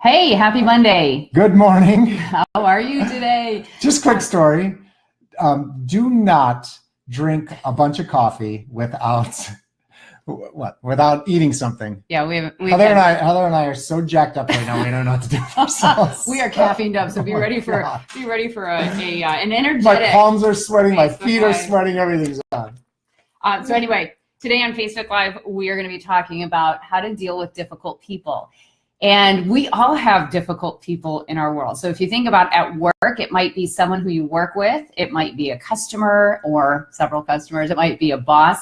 Hey, happy Monday. Good morning. How are you today? Just quick story. Do not drink a bunch of coffee without eating something. Yeah, Heather and I are so jacked up right now. We don't know what to do for ourselves. We are caffeined up, so be ready for an energetic. My palms are sweating, my feet are sweating, everything's on. So anyway, today on Facebook Live, we are going to be talking about how to deal with difficult people. And we all have difficult people in our world. So if you think about at work, it might be someone who you work with. It might be a customer or several customers. It might be a boss.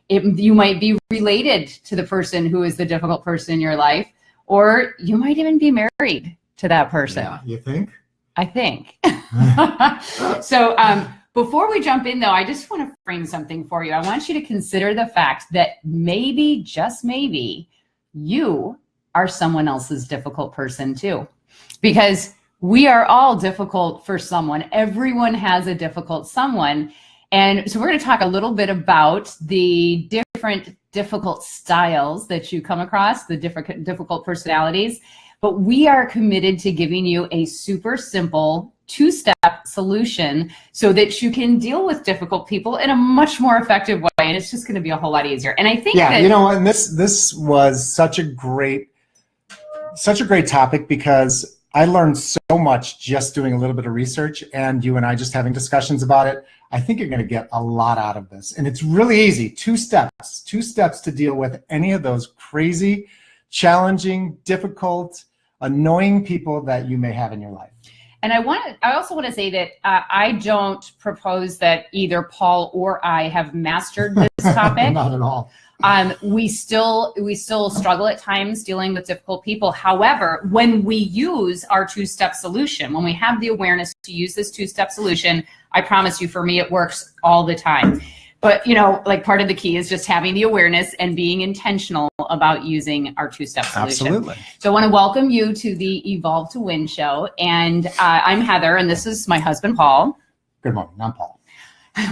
You might be related to the person who is the difficult person in your life, or you might even be married to that person. Yeah, you think? I think. So before we jump in, though, I just want to frame something for you. I want you to consider the fact that maybe, just maybe, you are someone else's difficult person too, because we are all difficult for someone. Everyone has a difficult someone. And so we're going to talk a little bit about the different difficult styles that you come across, the difficult personalities, but we are committed to giving you a super simple two-step solution so that you can deal with difficult people in a much more effective way. And it's just going to be a whole lot easier. And I think and this was such a great topic, because I learned so much just doing a little bit of research, and you and I just having discussions about it. I think you're going to get a lot out of this. And it's really easy. Two steps to deal with any of those crazy, challenging, difficult, annoying people that you may have in your life. And I also want to say that I don't propose that either Paul or I have mastered this topic. Not at all. We still struggle at times dealing with difficult people. However, when we use our two-step solution, when we have the awareness to use this two-step solution, I promise you, for me, it works all the time. But, part of the key is just having the awareness and being intentional about using our two-step solution. Absolutely. So I want to welcome you to the Evolve to Win show. And I'm Heather, and this is my husband, Paul. Good morning. I'm Paul.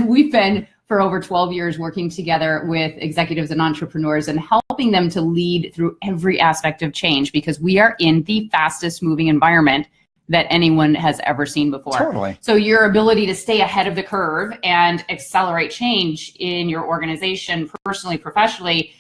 We've been for over 12 years working together with executives and entrepreneurs and helping them to lead through every aspect of change, because we are in the fastest moving environment that anyone has ever seen before. Totally. So your ability to stay ahead of the curve and accelerate change in your organization, personally, professionally,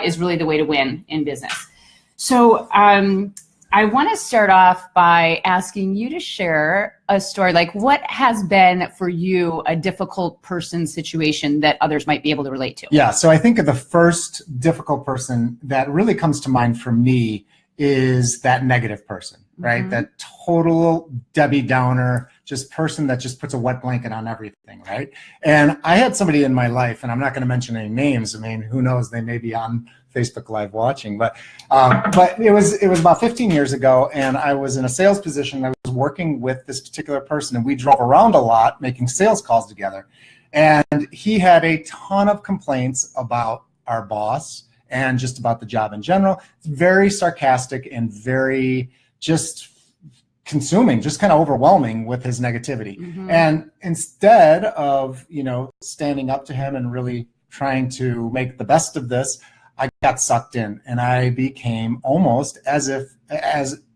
is really the way to win in business. So I want to start off by asking you to share a story. Like, what has been for you a difficult person situation that others might be able to relate to? Yeah, so I think the first difficult person that really comes to mind for me is that negative person, right? Mm-hmm. That total Debbie Downer, just person that just puts a wet blanket on everything, right? And I had somebody in my life, and I'm not going to mention any names. I mean, who knows? They may be on Facebook Live watching, but it was about 15 years ago, and I was in a sales position. I was working with this particular person, and we drove around a lot making sales calls together. And he had a ton of complaints about our boss and just about the job in general. It's very sarcastic and very just consuming, just kind of overwhelming with his negativity. Mm-hmm. And instead of, standing up to him and really trying to make the best of this, I got sucked in, and I became almost as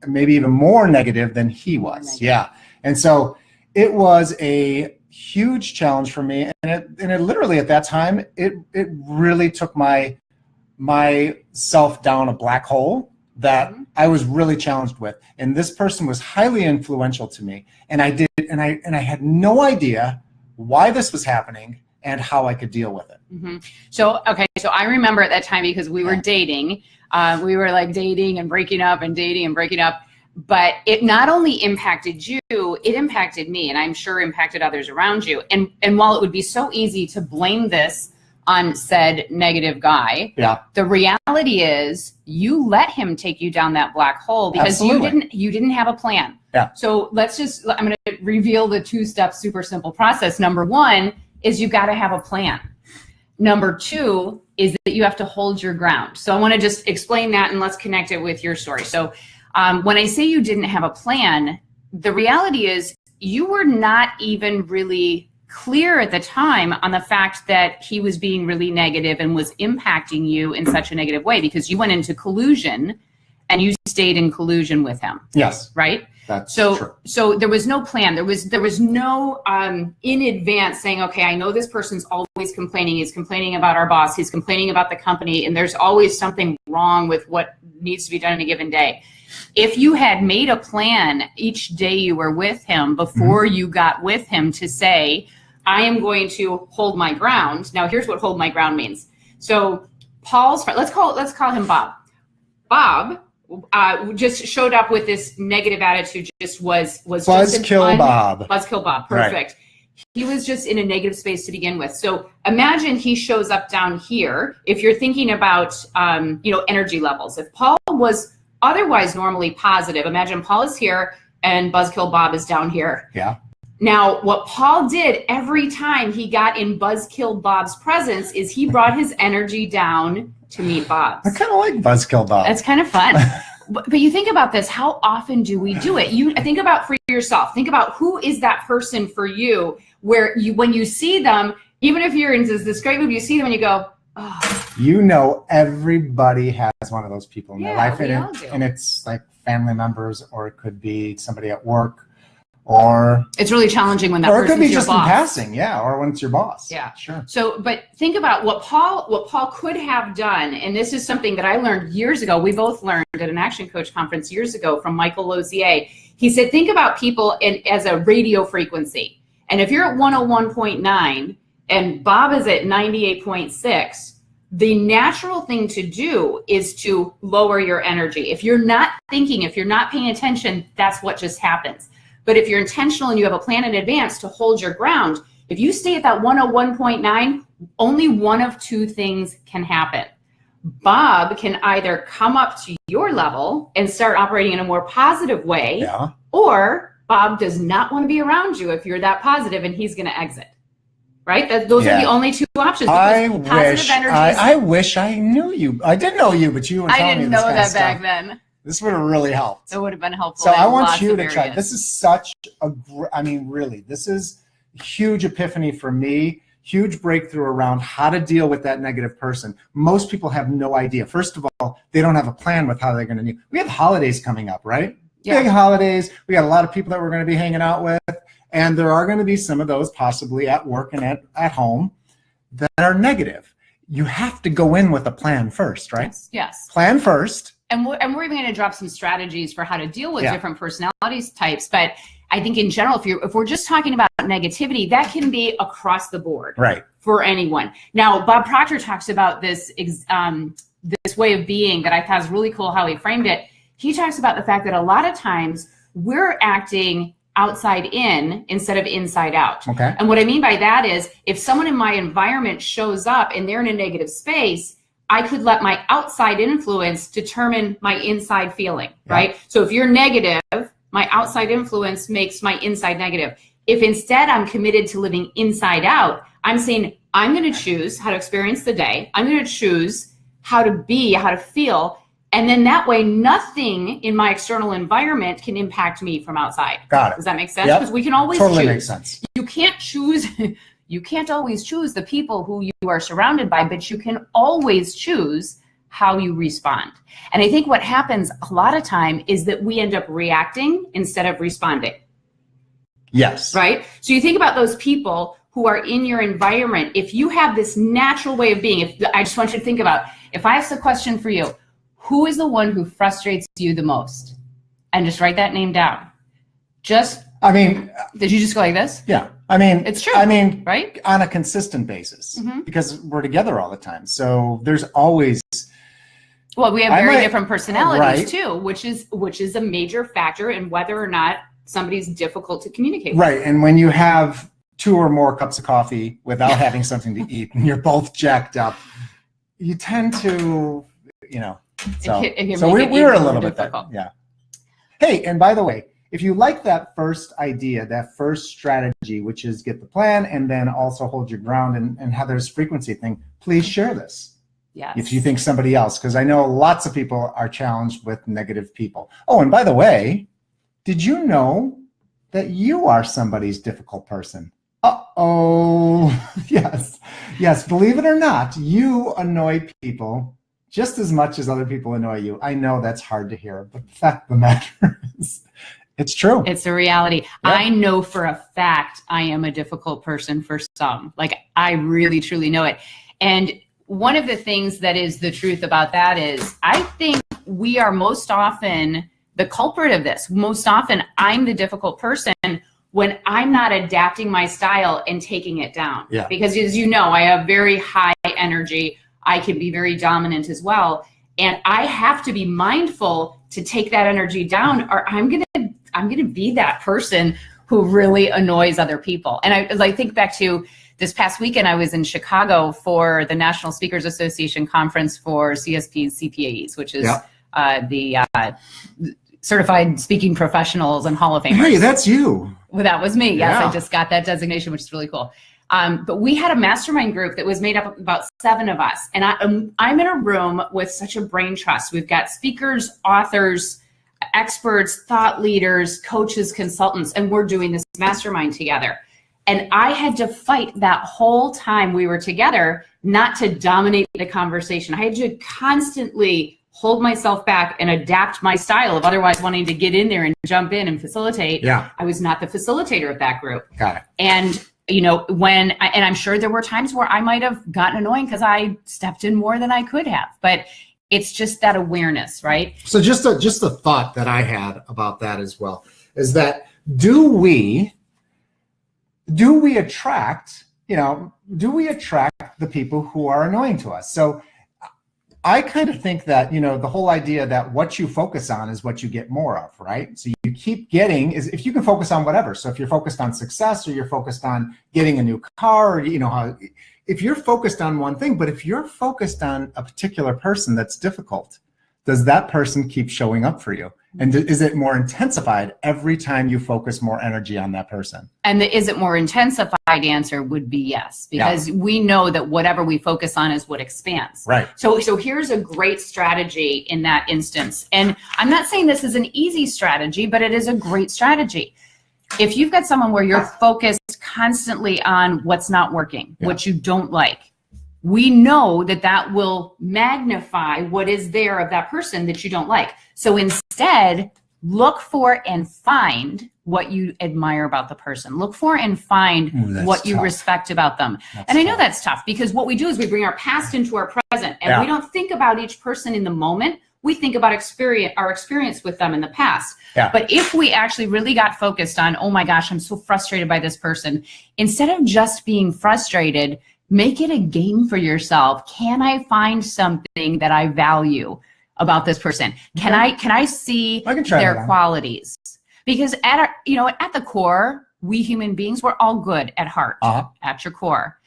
maybe even more negative than he was. Yeah. And so it was a huge challenge for me. And it literally at that time, it really took myself down a black hole that I was really challenged with. And this person was highly influential to me. And I had no idea why this was happening and how I could deal with it. Mm-hmm. So I remember at that time, because we were dating, we were like dating and breaking up and dating and breaking up, but it not only impacted you, it impacted me, and I'm sure impacted others around you. And while it would be so easy to blame this on said negative guy, the reality is you let him take you down that black hole because you didn't have a plan. Yeah. So I'm going to reveal the two-step super simple process. Number one is you got to have a plan. Number two is that you have to hold your ground. So I want to just explain that, and let's connect it with your story. So when I say you didn't have a plan, the reality is you were not even really clear at the time on the fact that he was being really negative and was impacting you in such a negative way, because you went into collusion and you stayed in collusion with him. Yes. Right? That's so true. So there was no plan. There was no in advance saying, okay, I know this person's always complaining. He's complaining about our boss. He's complaining about the company. And there's always something wrong with what needs to be done in a given day. If you had made a plan each day you were with him before you got with him to say, I am going to hold my ground. Now, here's what hold my ground means. So Paul's friend, let's call him Bob. Bob just showed up with this negative attitude. Just was Buzzkill Bob. Buzzkill Bob. Perfect. Right. He was just in a negative space to begin with. So imagine he shows up down here. If you're thinking about energy levels, if Paul was otherwise normally positive, imagine Paul is here and Buzzkill Bob is down here. Yeah. Now, what Paul did every time he got in Buzzkill Bob's presence is he brought his energy down to meet Bob's. I kind of like Buzzkill Bob. That's kind of fun. But you think about this, how often do we do it? You think about for yourself. Think about who is that person for you where when you see them, even if you're in this great movie, you see them and you go, oh. Everybody has one of those people in their life. And it's like family members, or it could be somebody at work. Or it's really challenging when that person's your boss. Or it could be just boss. in passing, or when it's your boss. Yeah, sure. So, but think about what Paul could have done, and this is something that I learned years ago. We both learned at an Action Coach conference years ago from Michael Lozier. He said, think about people as a radio frequency, and if you're at 101.9 and Bob is at 98.6, the natural thing to do is to lower your energy. If you're not thinking, if you're not paying attention, that's what just happens. But if you're intentional and you have a plan in advance to hold your ground, if you stay at that 101.9, only one of two things can happen. Bob can either come up to your level and start operating in a more positive way, or Bob does not want to be around you if you're that positive and he's going to exit. Right? Those are the only two options. I wish I knew you. I did know you, but you were telling me this. I didn't know that back then. This would have really helped. It would have been helpful. So I want you to try. This is such really, this is a huge epiphany for me, huge breakthrough around how to deal with that negative person. Most people have no idea. First of all, they don't have a plan with how they're going to do. We have holidays coming up, right? Yeah. Big holidays. We got a lot of people that we're going to be hanging out with, and there are going to be some of those possibly at work and at home that are negative. You have to go in with a plan first, right? Yes. Plan first. And we're even going to drop some strategies for how to deal with different personality types. But I think in general, if we're just talking about negativity, that can be across the board, right, for anyone. Now, Bob Proctor talks about this way of being that I thought was really cool how he framed it. He talks about the fact that a lot of times we're acting outside in instead of inside out. Okay. And what I mean by that is if someone in my environment shows up and they're in a negative space, I could let my outside influence determine my inside feeling, right? So if you're negative, my outside influence makes my inside negative. If instead I'm committed to living inside out, I'm saying I'm going to choose how to experience the day. I'm going to choose how to be, how to feel. And then that way, nothing in my external environment can impact me from outside. Got it. Does that make sense? Because we can always totally choose. Makes sense. You can't choose. You can't always choose the people who you are surrounded by, but you can always choose how you respond. And I think what happens a lot of time is that we end up reacting instead of responding. Yes. Right? So you think about those people who are in your environment. If you have this natural way of being, I just want you to think about, if I ask a question for you, who is the one who frustrates you the most? And just write that name down. Did you just go like this? Yeah. It's true. Right? On a consistent basis, because we're together all the time. So there's always. Well, we have very different personalities too, which is a major factor in whether or not somebody's difficult to communicate with. Right. And when you have 2 or more cups of coffee without having something to eat and you're both jacked up, you tend to, So we were a little bit difficult. Hey, and by the way, if you like that first idea, that first strategy, which is get the plan and then also hold your ground and how there's frequency thing, please share this. Yes. If you think somebody else, because I know lots of people are challenged with negative people. Oh, and by the way, did you know that you are somebody's difficult person? Uh-oh. Yes. Believe it or not, you annoy people just as much as other people annoy you. I know that's hard to hear, but the fact of the matter is, it's true. It's a reality. Yep. I know for a fact I am a difficult person for some. Like, I really, truly know it. And one of the things that is the truth about that is I think we are most often the culprit of this. Most often I'm the difficult person when I'm not adapting my style and taking it down. Yeah. Because as you know, I have very high energy. I can be very dominant as well. And I have to be mindful to take that energy down, or I'm gonna be that person who really annoys other people. And I think back to this past weekend, I was in Chicago for the National Speakers Association conference for CSPs, CPAs, which is the Certified Speaking Professionals and Hall of Famers. Hey, that's you. Well, that was me. Yes, Yeah. I just got that designation, which is really cool. But we had a mastermind group that was made up of about 7 of us. And I'm in a room with such a brain trust. We've got speakers, authors, experts, thought leaders, coaches, consultants, and we're doing this mastermind together. And I had to fight that whole time we were together not to dominate the conversation. I had to constantly hold myself back and adapt my style of otherwise wanting to get in there and jump in and facilitate. Yeah. I was not the facilitator of that group. Got it. And and I'm sure there were times where I might have gotten annoying because I stepped in more than I could have, but it's just that awareness, right? So just a thought that I had about that as well is that do we attract the people who are annoying to us? So I kind of think that, the whole idea that what you focus on is what you get more of, right? So you keep getting, if you can focus on whatever. So if you're focused on success, or you're focused on getting a new car, or, if you're focused on one thing, but if you're focused on a particular person that's difficult, does that person keep showing up for you? And is it more intensified every time you focus more energy on that person? And the is it more intensified answer would be yes, because we know that whatever we focus on is what expands. Right. So here's a great strategy in that instance. And I'm not saying this is an easy strategy, but it is a great strategy. If you've got someone where you're focused constantly on what's not working, what you don't like, we know that will magnify what is there of that person that you don't like. So instead, look for and find what you admire about the person. Look for and find what you respect about them. And I know that's tough, because what we do is we bring our past into our present, and we don't think about each person in the moment. We think about our experience with them in the past. Yeah. But if we actually really got focused on, oh my gosh, I'm so frustrated by this person, instead of just being frustrated, make it a game for yourself. Can I find something that I value about this person? Can I see their qualities? Because at the core, we human beings, we're all good at heart, at your core.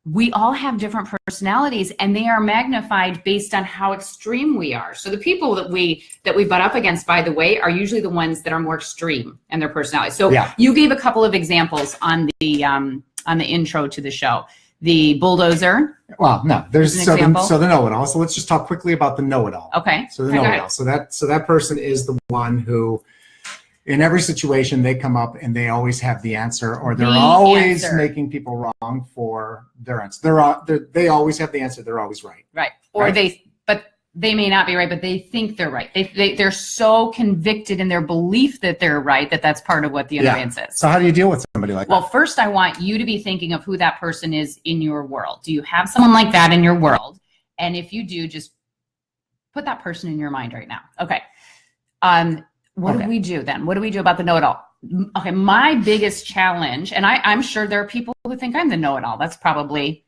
We all have different personalities, and they are magnified based on how extreme we are. So the people that we butt up against, by the way, are usually the ones that are more extreme in their personality. So you gave a couple of examples on the intro to the show. The bulldozer. Well, no, there's so the know-it-all. So let's just talk quickly about the know-it-all. Okay. So the know-it-all. So that person is the one who, in every situation, they come up and they always have the answer, or they're always making people wrong for their answer. They always have the answer. They're always right. Right. Or they may not be right, but they think they're right. They're so convicted in their belief that they're right that's part of what the annoyance is. So how do you deal with somebody like that? Well, first I want you to be thinking of who that person is in your world. Do you have someone like that in your world? And if you do, just put that person in your mind right now. Okay. What do we do then? What do we do about the know-it-all? Okay, my biggest challenge, and I'm sure there are people who think I'm the know-it-all. That's probably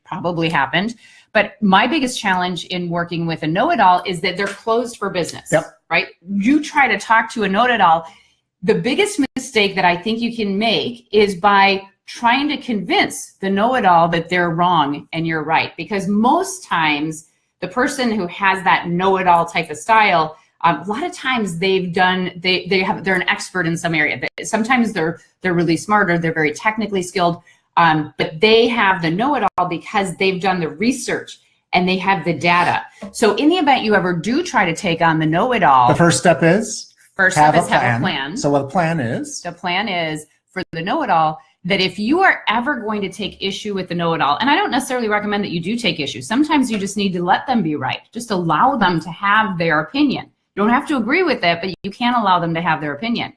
happened. But my biggest challenge in working with a know-it-all is that they're closed for business, right? You try to talk to a know-it-all. The biggest mistake that I think you can make is by trying to convince the know-it-all that they're wrong and you're right. Because most times, the person who has that know-it-all type of style, a lot of times they're an expert in some area. Sometimes they're really smart, or they're very technically skilled. But they have the know-it-all because they've done the research and they have the data. So in the event you ever do try to take on the know-it-all, the first step is have a plan. So what the plan is? The plan is for the know-it-all, that if you are ever going to take issue with the know-it-all, and I don't necessarily recommend that you do take issue. Sometimes you just need to let them be right. Just allow them to have their opinion. You don't have to agree with it, but you can allow them to have their opinion.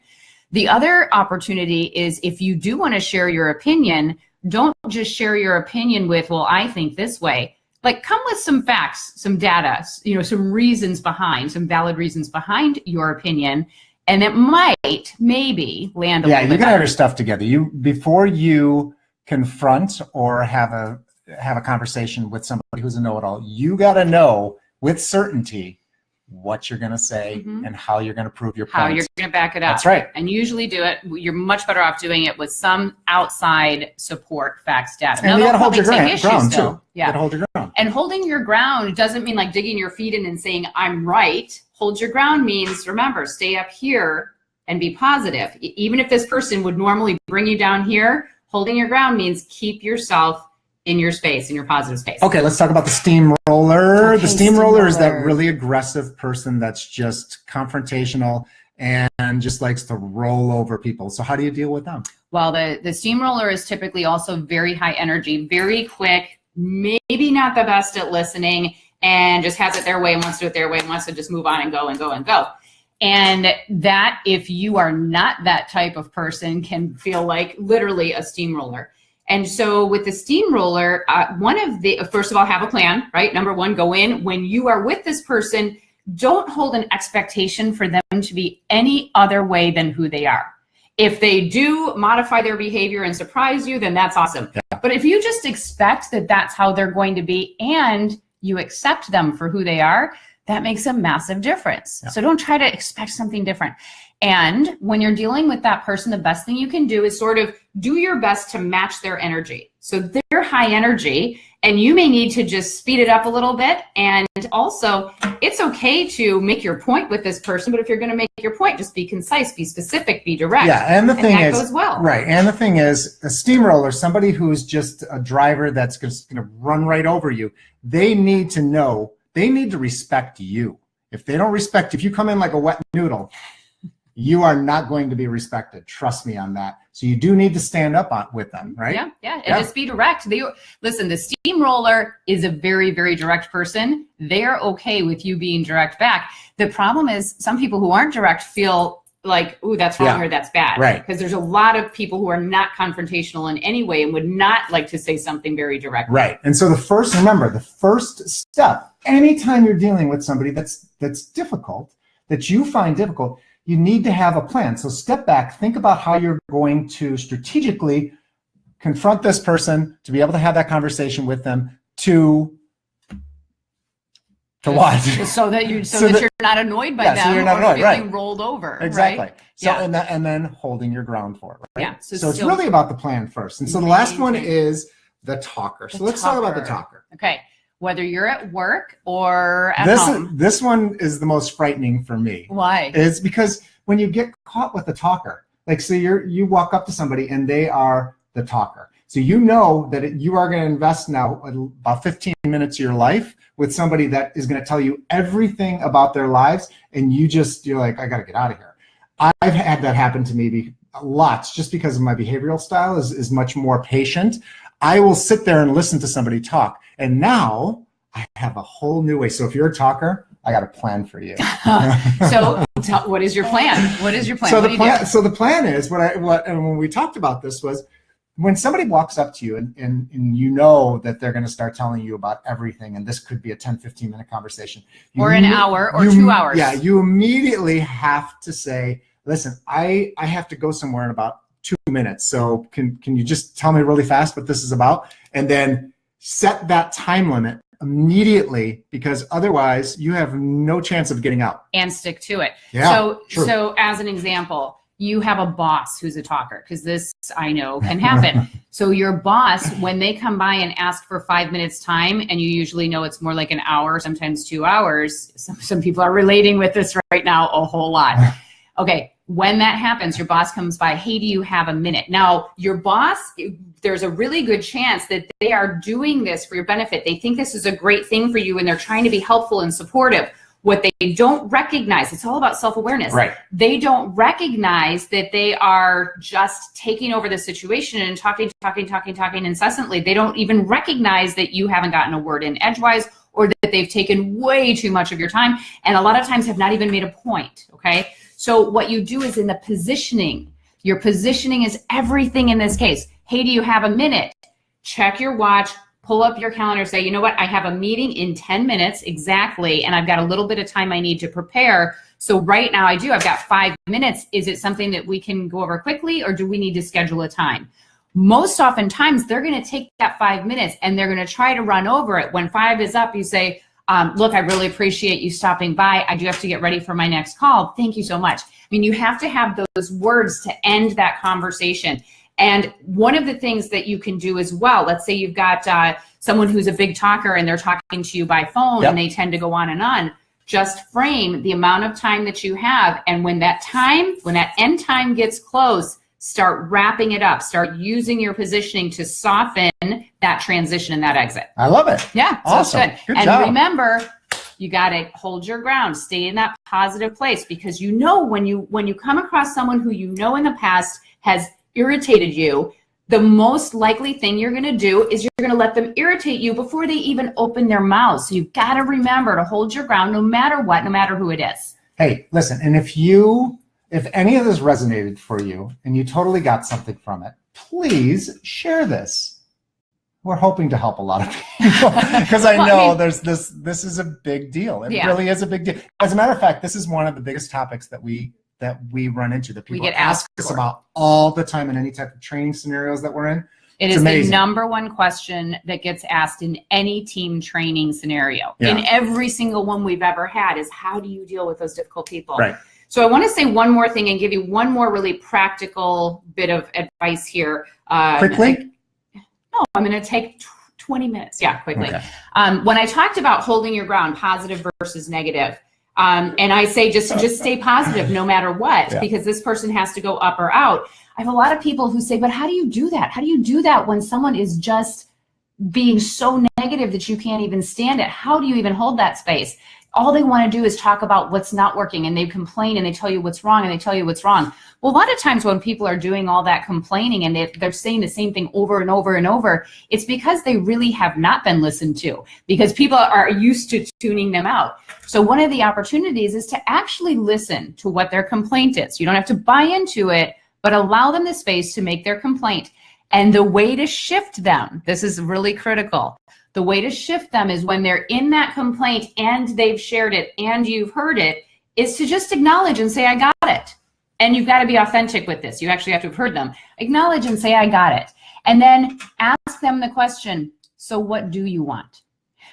The other opportunity is if you do want to share your opinion, don't just share your opinion with, well, I think this way. Like, come with some facts, some data, some reasons behind, some valid reasons behind your opinion. And it might maybe land a little bit you gotta better. have your stuff together. Before you confront or have a conversation with somebody who's a know-it-all, you gotta know with certainty what you're going to say and how you're going to prove your point. How you're going to back it up. That's right. And usually you're much better off doing it with some outside support, facts, data. And you got to hold your ground too. Yeah. You got to hold your ground. And holding your ground doesn't mean like digging your feet in and saying, I'm right. Hold your ground means, remember, stay up here and be positive. Even if this person would normally bring you down here, holding your ground means keep yourself in your space, in your positive space. Okay, let's talk about the steamroller. Okay, the steamroller is that really aggressive person that's just confrontational and just likes to roll over people. So how do you deal with them? Well, the steamroller is typically also very high energy, very quick, maybe not the best at listening, and just has it their way and wants to do it their way and wants to just move on and go and go and go. And that, if you are not that type of person, can feel like literally a steamroller. And so with the steamroller, first of all, have a plan, right? Number one, go in. When you are with this person, don't hold an expectation for them to be any other way than who they are. If they do modify their behavior and surprise you, then that's awesome. Yeah. But if you just expect that that's how they're going to be and you accept them for who they are, that makes a massive difference. Yeah. So don't try to expect something different. And when you're dealing with that person, the best thing you can do is sort of do your best to match their energy. So they're high energy and you may need to just speed it up a little bit. And also, it's okay to make your point with this person, but if you're going to make your point, just be concise, be specific, be direct. Yeah, and the thing is, goes well. Right, and the thing is, a steamroller, somebody who's just a driver that's just going to run right over you, they need to know, they need to respect you. If they don't respect, if you come in like a wet noodle, you are not going to be respected. Trust me on that. So you do need to stand up with them, right? Yeah. And just be direct. Listen, the steamroller is a very, very direct person. They're okay with you being direct back. The problem is some people who aren't direct feel like, ooh, that's wrong or that's bad. Right. Because there's a lot of people who are not confrontational in any way and would not like to say something very direct. Right. And so remember, the first step, anytime you're dealing with somebody that's difficult, that you find difficult, you need to have a plan. So step back, think about how you're going to strategically confront this person, to be able to have that conversation with them, to what? So that you're not annoyed by them, so you're not annoyed, feeling rolled over. Exactly. Right? So and then holding your ground for it. Right? Yeah. So it's really about the plan first. And so the last one is the talker. So let's talk about the talker. Okay. Whether you're at work or at home. This one is the most frightening for me. Why? It's because when you get caught with a talker, like so you walk up to somebody and they are the talker. So you know that you are going to invest now about 15 minutes of your life with somebody that is going to tell you everything about their lives, and you're like, I got to get out of here. I've had that happen to me lots, just because of my behavioral style is much more patient. I will sit there and listen to somebody talk. And now I have a whole new way. So if you're a talker, I got a plan for you. So what is your plan? What is your plan? So the plan is and when we talked about this was when somebody walks up to you and you know that they're going to start telling you about everything, and this could be a 10, 15 minute conversation. Or an hour or 2 hours. Yeah, you immediately have to say, listen, I have to go somewhere in about 2 minutes. So can you just tell me really fast what this is about? And then set that time limit immediately, because otherwise you have no chance of getting out. And stick to it. Yeah, so as an example, you have a boss who's a talker, because this I know can happen. So your boss, when they come by and ask for 5 minutes time, and you usually know it's more like an hour, sometimes 2 hours. Some people are relating with this right now a whole lot. Okay. When that happens, your boss comes by, hey, do you have a minute? Now, your boss, there's a really good chance that they are doing this for your benefit. They think this is a great thing for you and they're trying to be helpful and supportive. What they don't recognize, it's all about self-awareness. Right. They don't recognize that they are just taking over the situation and talking incessantly. They don't even recognize that you haven't gotten a word in edgewise, or that they've taken way too much of your time, and a lot of times have not even made a point, okay? So what you do is in the positioning. Your positioning is everything in this case. Hey, do you have a minute? Check your watch, pull up your calendar, say, you know what, I have a meeting in 10 minutes exactly, and I've got a little bit of time I need to prepare. So right now I've got 5 minutes. Is it something that we can go over quickly, or do we need to schedule a time? Most oftentimes they're going to take that 5 minutes and they're going to try to run over it. When 5 is up, you say, look, I really appreciate you stopping by. I do have to get ready for my next call. Thank you so much. I mean, you have to have those words to end that conversation. And one of the things that you can do as well, let's say you've got someone who's a big talker and they're talking to you by phone, and they tend to go on and on. Just frame the amount of time that you have. And when that end time gets close, start wrapping it up. Start using your positioning to soften that transition and that exit. I love it. Yeah. Awesome. So good. And job. Remember, you got to hold your ground, stay in that positive place, because you know when you come across someone who you know in the past has irritated you, the most likely thing you're going to do is you're going to let them irritate you before they even open their mouths. So you've got to remember to hold your ground no matter what, no matter who it is. Hey, listen, and if any of this resonated for you and you totally got something from it, please share this. We're hoping to help a lot of people because I know this is a big deal. It really is a big deal. As a matter of fact, this is one of the biggest topics that we run into, that people ask us about all the time in any type of training scenarios that we're in. It is the number one question that gets asked in any team training scenario. Yeah. In every single one we've ever had is, how do you deal with those difficult people? Right. So I want to say one more thing and give you one more really practical bit of advice here. Quickly? No, I'm going to take 20 minutes. Yeah, quickly. Okay. When I talked about holding your ground, positive versus negative, and I say just stay positive no matter what, because this person has to go up or out. I have a lot of people who say, but how do you do that? How do you do that when someone is just being so negative that you can't even stand it? How do you even hold that space? All they want to do is talk about what's not working, and they complain and they tell you what's wrong and they tell you what's wrong. Well, a lot of times when people are doing all that complaining and they're saying the same thing over and over and over, it's because they really have not been listened to, because people are used to tuning them out. So one of the opportunities is to actually listen to what their complaint is. You don't have to buy into it, but allow them the space to make their complaint. And the way to shift them, this is really critical. The way to shift them is when they're in that complaint and they've shared it and you've heard it, is to just acknowledge and say, I got it. And you've got to be authentic with this. You actually have to have heard them. Acknowledge and say, I got it. And then ask them the question, so what do you want?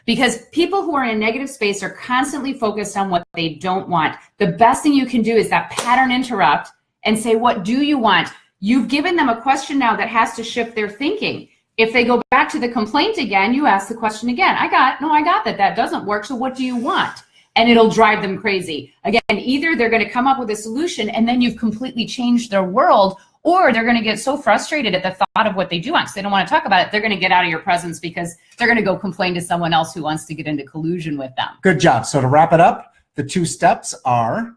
Because people who are in a negative space are constantly focused on what they don't want. The best thing you can do is that pattern interrupt and say, what do you want? You've given them a question now that has to shift their thinking. If they go back to the complaint again, you ask the question again. I got that. That doesn't work. So what do you want? And it'll drive them crazy. Again, either they're going to come up with a solution and then you've completely changed their world, or they're going to get so frustrated at the thought of what they do want because they don't want to talk about it. They're going to get out of your presence because they're going to go complain to someone else who wants to get into collusion with them. Good job. So to wrap it up, the 2 steps are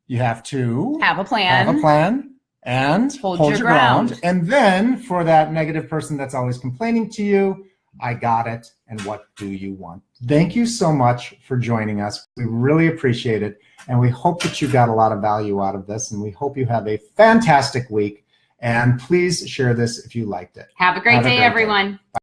you have to have a plan. And hold your ground. And then for that negative person that's always complaining to you, I got it. And what do you want? Thank you so much for joining us. We really appreciate it. And we hope that you got a lot of value out of this. And we hope you have a fantastic week. And please share this if you liked it. Have a great day, everyone. Bye.